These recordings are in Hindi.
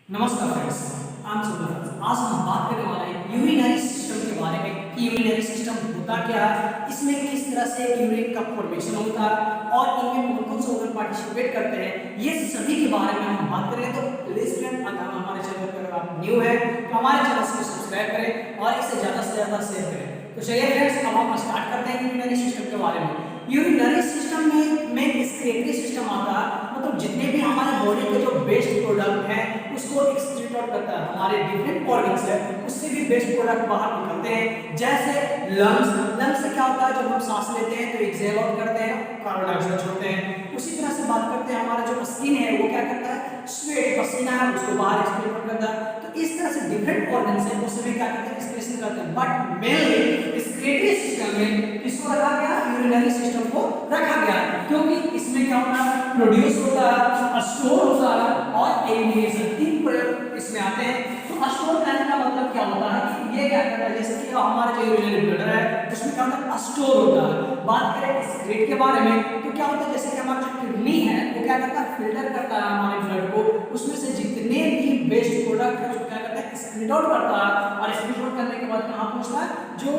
नमस्कार फ्रेंड्स, आई एम सुब्रत। आज हम बात करने वाले हैं यूरिनरी सिस्टम के बारे में कि यूरिनरी सिस्टम होता क्या है, इसमें किस तरह से यूरिन का फॉर्मेशन होता है और इनमें कौन कौन से ऑर्गन पार्टिसिपेट करते हैं, ये सभी के बारे में हम बात करेंगे। तो प्लीज फ्रेंड, अगर हमारे चैनल पर अगर आप न्यू है तो हमारे चैनल को सब्सक्राइब करें और इसे ज़्यादा से ज़्यादा शेयर करें। तो चलिए फ्रेंड्स, अब हम स्टार्ट करते हैं यूरिनरी सिस्टम के बारे में। यूरिनरी सिस्टम में एक्सक्रीटरी सिस्टम आता है, मतलब जितने भी हमारे बॉडी के जो वेस्ट प्रोडक्ट हैं उसको एक्सक्रीट आउट करता है। हमारे डिफरेंट ऑर्गन्स है उससे भी वेस्ट प्रोडक्ट बाहर निकलते हैं। जैसे लंग्स से क्या होता है, जब हम सांस लेते हैं तो एक्सहेल आउट करते हैं, कार्बन डाइऑक्साइड छोड़ते हैं। उसी तरह से बात करते हैं, हमारा जो स्किन है वो क्या करता है, स्वेट पसीना है उसको बाहर एक्सक्रीट आउट करता है। तो इस तरह से डिफरेंट ऑर्गन्स है उससे भी क्या करते हैं, एक्सक्रीशन करते हैं। बट मेनली एक्सक्रीटरी सिस्टम में किसको रखा गया, यूरिनरी सिस्टम को रखा गया, क्योंकि इसमें क्या होता है, प्रोड्यूस होता है, स्टोर होता है और एलिमिनेशन, तीन प्रयोग इसमें आते हैं। तो स्टोर करने का मतलब क्या होता है कि ये क्या करता है, जैसे कि हमारा जो यूरिनरी ब्लडर है उसमें क्या होता है, स्टोर होता है। बात करें एक्सक्रीट के बारे में तो क्या होता है, जैसे कि हमारा जो किडनी है वो क्या करता है, फिल्टर करता है हमारे ब्लड को, उसमें से जितने भी वेस्ट प्रोडक्ट है उसको क्या करता है, एक्सक्रीट आउट करता है और एक्सक्रीट आउट करने के बाद कहां पहुंचता है, जो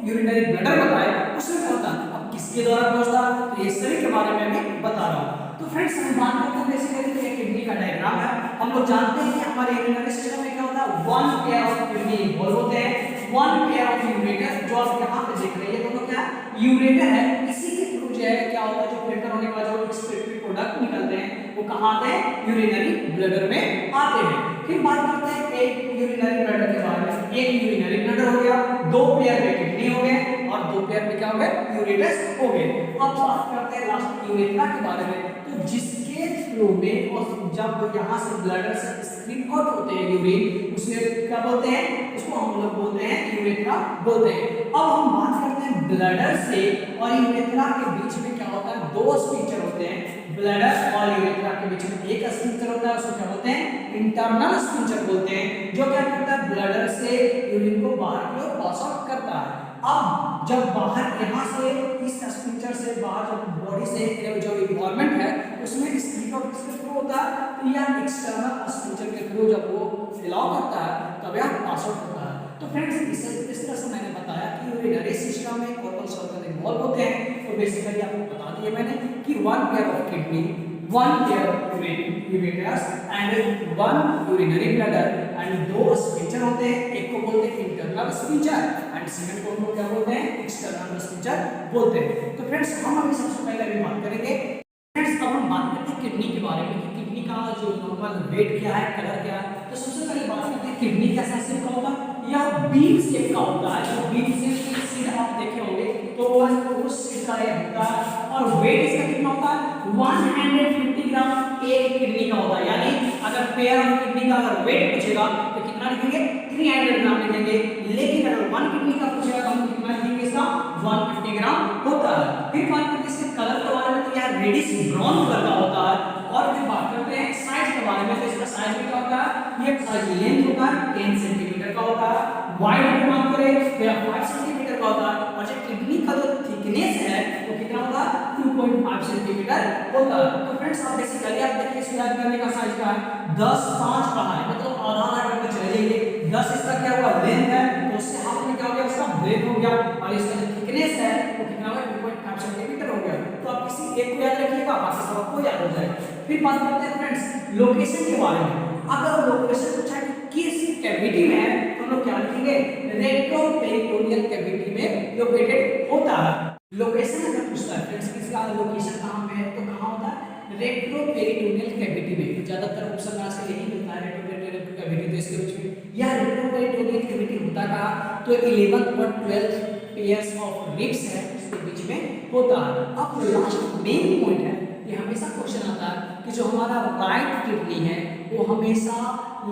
यूरिनरी ब्लडर बताया उसमें पहुंचता है। अब किसके द्वारा पहुंचता है, तो ये सभी के बारे में मैं बता रहा हूं। तो फ्रेंड्स, हम बात करते हैं बेसिकली तो ये किडनी का डायग्राम है। हम लोग जानते हैं कि हमारे यूरिनरी सिस्टम में क्या होता है, one pair of kidney involve होते हैं, वन पेयर ऑफ यूरेटर, जो आप यहां पे देख रहे हैं दोनों क्या यूरेटर है। इसी के थ्रू जो है क्या होता है, जो फिल्टर होने के बाद जो एक्सक्रीटरी प्रोडक्ट निकलते हैं वो कहां आते हैं, यूरिनरी ब्लडर में आते हैं। फिर बात करते हैं एक यूरिनरी ब्लडर के बारे में। एक यूरिनरी ब्लडर हो गया, दो पेयर में किडनी हो गए और दो पेयर में क्या हो गए, यूरेटस हो गए। अब बात करते हैं लास्ट यूरेथ्रा के बारे में। तो जिसके थ्रू में और जब यहां से ब्लडर से स्क्रीन आउट होते हैं यूरिन, उसे क्या बोलते हैं, उसको हम लोग बोलते हैं यूरेथ्रा बोलते हैं। अब हम बात करते हैं ब्लडर से और यूरेथ्रा के बीच में क्या होता है, दो स्फिंक्टर होते हैं। ब्लडर और यूरेथ्रा के बीच में एक स्फिंक्टर होता है, उसको क्या बोलते हैं, इंटरनल स्फिंक्टर बोलते हैं, जो क्या करता है, ब्लडर से यूरिन को बाहर की ओर पास आउट करता है। अब जब बाहर यहाँ से इस स्फिंक्टर से बाहर जब बॉडी से जो इन्वायरमेंट है उसमें स्पीड आउट किसके थ्रू होता है, तो यह एक्सटर्नल स्फिंक्टर के थ्रू जब वो फिलाव करता है तब यह पास आउट होता है। तो फ्रेंड्स, इस तरह से मैंने बताया कि यूरिनरी सिस्टम में कौन से ऑर्गन इन्वॉल्व होते हैं। तो बेसिकली आपको बता दिया मैंने कि one pair of kidney, one pair of ureters and one urinary bladder and दो स्फिंक्टर होते हैं। एक को बोलते हैं इंटरनल स्फिंक्टर एंड सेकंड को क्या बोलते हैं, एक्सटर्नल स्फिंक्टर बोलते हैं। तो फ्रेंड्स, हम अभी सबसे पहले अभी बात करेंगे। फ्रेंड्स, अब हम बात करते हैं किडनी के बारे में कि किडनी का जो नॉर्मल वेट क्या है, कलर क्या है। तो सबसे पहले बात करते हैं किडनी कैसा शेप का होता है, यह बीन शेप का होता है। जो बीन शेप की सीध आप देखे होंगे तो उस शेप का होता है और वेट इसका कितना होता है, 150 ग्राम एक किडनी का होता है। यानी अगर पेयर ऑफ किडनी का अगर वेट पूछेगा तो कितना लिखेंगे, 300 ग्राम लिखेंगे। लेकिन अगर वन किडनी का पूछेगा तो हम कितना लिखेंगे, इसका 150 ग्राम होता है। फिर बात करते हैं इसके कलर के बारे में, तो यह रेडिश ब्राउन कलर का होता है। और फिर बात करते हैं साइज के बारे में, तो इसका साइज भी क्या होता है, ये साइज लेंथ होता है 10 सेंटीमीटर का होता है। वाइड की बात करें तो यह 5 सेंटीमीटर का होता है और जो किडनी का जो थिकनेस है वो कितना होता है, 2.5 सेंटीमीटर होता है। तो फ्रेंड्स, आप बेसिकली आप देखिए इसको याद करने का साइज का है 10 5 का है, मतलब आधा करके चले जाइए। 10 इसका क्या हुआ, लेंथ है, तो उससे हाफ में क्या हो गया, उसका ब्रेथ हो गया और इसका जो थिकनेस है वो कितना हुआ, 2.5 सेंटीमीटर हो गया। तो आप किसी एक को याद रखिएगा, बाकी सब आपको याद हो जाएगा। फिर बात करते हैं फ्रेंड्स लोकेशन के बारे में। अगर लोकेशन पूछा कि किस कैविटी में है तो हम लोग क्या लिखेंगे, रेट्रोपेरिटोनियल कैविटी में लोकेटेड होता है। लोकेशन अगर पूछता है फ्रेंड्स किसका लोकेशन कहां पे है, तो कहां होता है, रेट्रोपेरिटोनियल कैविटी में। ज्यादातर ऑप्शन में से यही मिलता है, रेट्रोपेरिटोनियल कैविटी। तो इसके बीच में यह रेट्रोपेरिटोनियल कैविटी होता कहां, तो 11th और 12th पेयर्स ऑफ रिब्स है इसके बीच में होता है। अब लास्ट मेन पॉइंट है, ये हमेशा क्वेश्चन आता है कि जो हमारा राइट किडनी है वो हमेशा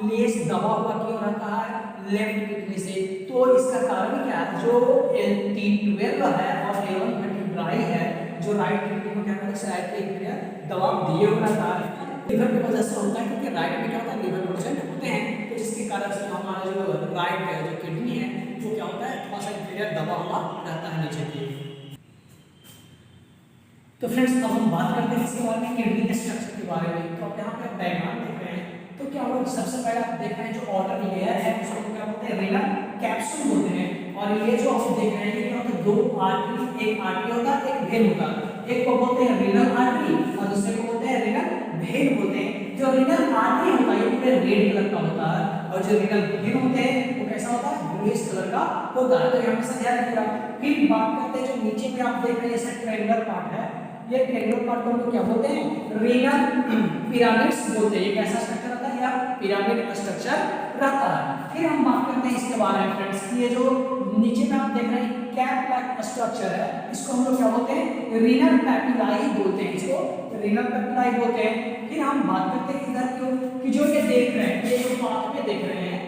लेस दबा हुआ क्यों रहता है लेफ्ट किडनी से। तो इसका कारण क्या है, जो T12 है और L1 वर्टिब्राई है जो राइट किडनी को क्या करता है, राइट किडनी दबाव दिए हुए रहता है। लिवर की वजह से होता है, क्योंकि राइट में क्या होता है, लिवर प्रेजेंट होते हैं, तो जिसके कारण से हमारा जो राइट जो किडनी है वो क्या होता है, थोड़ा सा इंफीरियर दबा हुआ रहता है नीचे की। तो फ्रेंड्स, अब हम बात करते हैं इसके बारे में, किडनी के स्ट्रक्चर के बारे में। तो आप यहाँ पे डायग्राम देख रहे हैं, तो क्या हुआ, सबसे पहले आप देख रहे हैं जो आउटर लेयर है उसको क्या बोलते हैं, रीनल कैप्सूल बोलते हैं। और ये जो आप देख रहे हैं ये क्या होता है, दो आर्टरी, एक आर्टरी होता है एक वेन होता है। एक को बोलते हैं रीनल आर्टरी और दूसरे को बोलते हैं रीनल वेन बोलते हैं। जो रीनल आर्टरी होता है ये पूरे रेड कलर का होता है और जो रीनल वेन होते हैं वो कैसा होता है, ब्लूइश कलर का होता है। तो ये हमेशा ध्यान रखिएगा। फिर बात करते हैं जो नीचे में आप देख रहे हैं जैसे ट्रायंगुलर पार्ट है, ये ट्रायंगुलर पार्ट को हम लोग क्या बोलते हैं, रीनल पिरामिड्स बोलते हैं। ये कैसा स्ट्रक्चर रहता है, या पिरामिड स्ट्रक्चर रहता है। फिर हम बात करते हैं इसके बारे में फ्रेंड्स, ये जो नीचे में आप देख रहे हैं कैप लाइक स्ट्रक्चर है, इसको हम लोग क्या बोलते हैं, रीनल पैपिलाई बोलते हैं, इसको रीनल पैपिलाई बोलते हैं। फिर हम बात करते हैं इधर कि जो ये देख रहे हैं, ये जो पाथवे देख रहे हैं,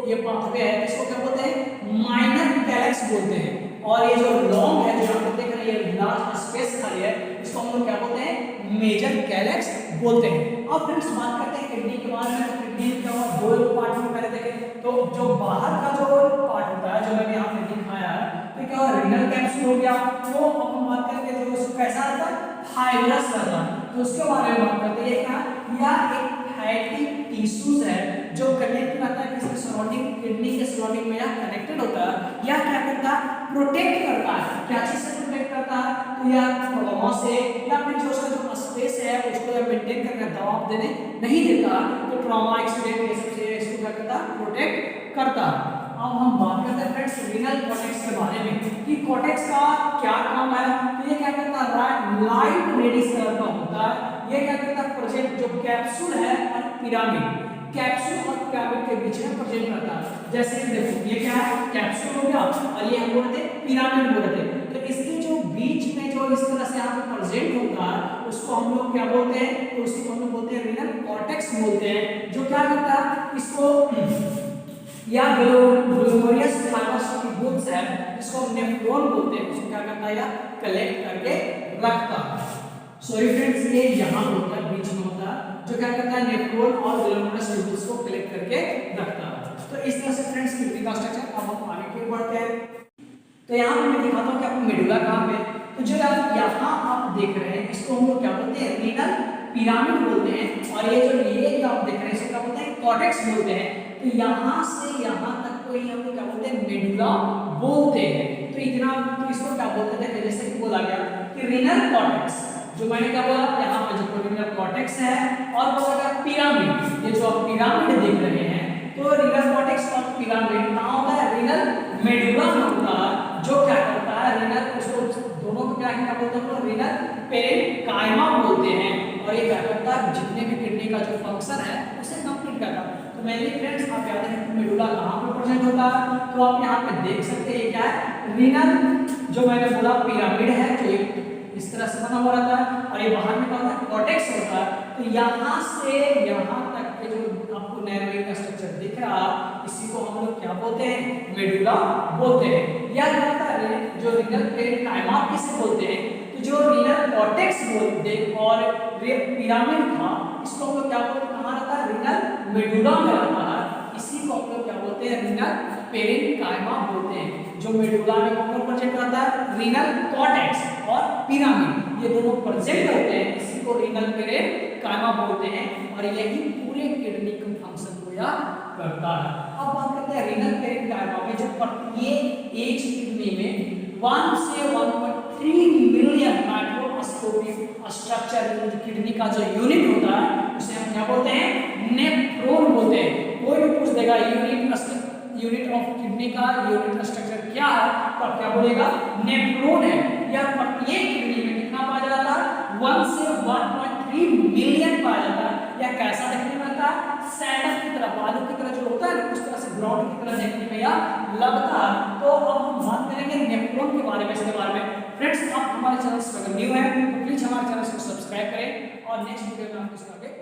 ये पाथवे है इसको क्या बोलते हैं, माइनर कैलेक्स बोलते हैं। और ये जो लॉन्ग है जो आप देख रहे हैं ये लार्ज स्पेस खाली है, इसको हम लोग क्या बोलते हैं, मेजर कैलेक्स बोलते हैं। अब फ्रेंड्स बात करते हैं किडनी के बारे में। तो किडनी क्या हुआ, दो पार्ट में पहले देखें तो जो बाहर का जो पार्ट होता है जो मैंने यहाँ पे दिखाया है, तो क्या हुआ, रीनल कैप्सूल हो गया। तो अब हम बात करेंगे जो उसको कैसा रहता है, फाइब्रस रहता है। तो उसके बारे में बात करते हैं, क्या या एक फैटी टिश्यूज है जो कनेक्ट रहता है किसी सराउंडिंग, किडनी के सराउंडिंग में या कनेक्टेड होता है, या क्या करता है, प्रोटेक्ट करता है। क्या चीज से प्रोटेक्ट करता है, तो या ट्रॉमा से, या फिर जो उसका जो स्पेस है उसको मेंटेन करके दबाव देने नहीं देता, तो ट्रॉमा एक्सीडेंट ये सब से इसको क्या करता है, प्रोटेक्ट करता है। अब हम बात करते हैं फ्रेंड्स रीनल कॉर्टेक्स के बारे में कि कॉर्टेक्स का क्या काम है। तो ये क्या करता है, लाइट रेडिश कलर का होता है। ये क्या करता है, प्रेजेंट जो कैप्सूल है और पिरामिड, कैप्सूल और पिरामिड के बीच में प्रेजेंट करता है। जैसे देखो ये क्या है, कैप्सूल हो गया और ये हम बोलते हैं पिरामिड बोलते हैं। तो इसके जो बीच में जो इस तरह से यहाँ पे प्रेजेंट होता है उसको हम लोग क्या बोलते हैं, तो उसी को हम लोग बोलते हैं रीनल कॉर्टेक्स बोलते हैं। जो क्या करता है, इसको या ग्लोमेरुलस फाइबर्स की बुड्स है जिसको नेफ्रॉन बोलते हैं, उसको क्या करता है, या कलेक्ट करके रखता है। सॉरी फ्रेंड्स, ये यहाँ होता है, बीच में होता है, जो क्या करता है, नेफ्रॉन और ग्लोमेरुलस ट्यूब्स को कलेक्ट करके रखता है। तो इस तरह से फ्रेंड्स किडनी का स्ट्रक्चर। अब हम आगे की ओर बढ़ते हैं। तो यहाँ पे मैं दिखाता हूँ कि आपको मेडुला कहाँ पे, तो जो यहाँ आप देख रहे हैं इसको हम लोग क्या बोलते हैं, रीनल पिरामिड बोलते हैं। और ये जो आप देख रहे हैं इसको क्या बोलते हैं, कॉर्टेक्स बोलते हैं। तो यहाँ से यहाँ तक को ही हम लोग क्या बोलते हैं, मेडुला बोलते हैं। तो इतना, तो इसको क्या बोलते थे, जैसे कि बोला गया कि रीनल कॉर्टेक्स, जो मैंने क्या बोला, यहाँ पे जो रीनल कॉर्टेक्स है और बोला गया पिरामिड, ये जो आप पिरामिड देख रहे हैं, तो रीनल कॉर्टेक्स और पिरामिड कहाँ होता है, रीनल मेडुला में होता है। जो क्या करता है, रीनल, उसको दोनों को क्या बोलते हैं, रीनल पेरेन्काइमा बोलते हैं। और ये क्या करता है, जितने भी किडनी का जो फंक्शन है उसे कंप्लीट करता है। तो मेनली फ्रेंड्स आप याद रखें मेडुला कहाँ पे प्रेजेंट होता है, तो आप यहाँ पे देख सकते हैं क्या है, रीनल, जो मैंने बोला पिरामिड है जो इस तरह से बना हुआ रहता है। और ये बाहर में क्या होता है, कॉर्टेक्स होता है। तो यहाँ से यहाँ तक के जो आपको नर्व का स्ट्रक्चर दिख रहा है, इसी को हम लोग क्या बोलते हैं, मेडुला बोलते हैं। या जो रीनल पेरेन्काइमा किसे बोलते हैं, तो जो रीनल कॉर्टेक्स बोलते हैं और पिरामिड था, इसको हम लोग क्या बोलते हैं, कहाँ रहता है, रीनल मेडुला में रहता है। इसी को हम लोग क्या बोलते हैं, रीनल पेरेन्काइमा बोलते हैं। जो मेडुला में कौन प्रेजेंट रहता है, रीनल कॉर्टेक्स और पिरामिड, ये दोनों प्रेजेंट होते हैं। इसी को रीनल पेरेन्काइमा बोलते हैं और यही पूरे किडनी के फंक्शन को या करता है। अब बात करते हैं रीनल पेरेन्काइमा में, जो प्रत्येक एक किडनी में 1 से 1.3 मिलियन माइक्रोस्कोपिक स्ट्रक्चर, जो किडनी का जो यूनिट होता है उसे हम क्या बोलते हैं, नेफ्रॉन बोलते हैं। कोई भी पूछ देगा यूनिट ऑफ किडनी का यूनिट स्ट्रक्चर क्या है, तो आप क्या बोलेगा, नेफ्रॉन है। या प्रत्येक किडनी में कितना पाया जाता है, 1 से 1.3 मिलियन पाया जाता है। या कैसा देखने में आता है, सैंडल की तरह, बालू की तरह जो होता है उस तरह से ग्राउंड की तरह देखने में या लगता है। तो अब हम बात करेंगे नेफ्रॉन के बारे में, इसके बारे में। फ्रेंड्स आप हमारे चैनल पर अगर न्यू है तो प्लीज हमारे चैनल को सब्सक्राइब करें और नेक्स्ट वीडियो में हम इसको आगे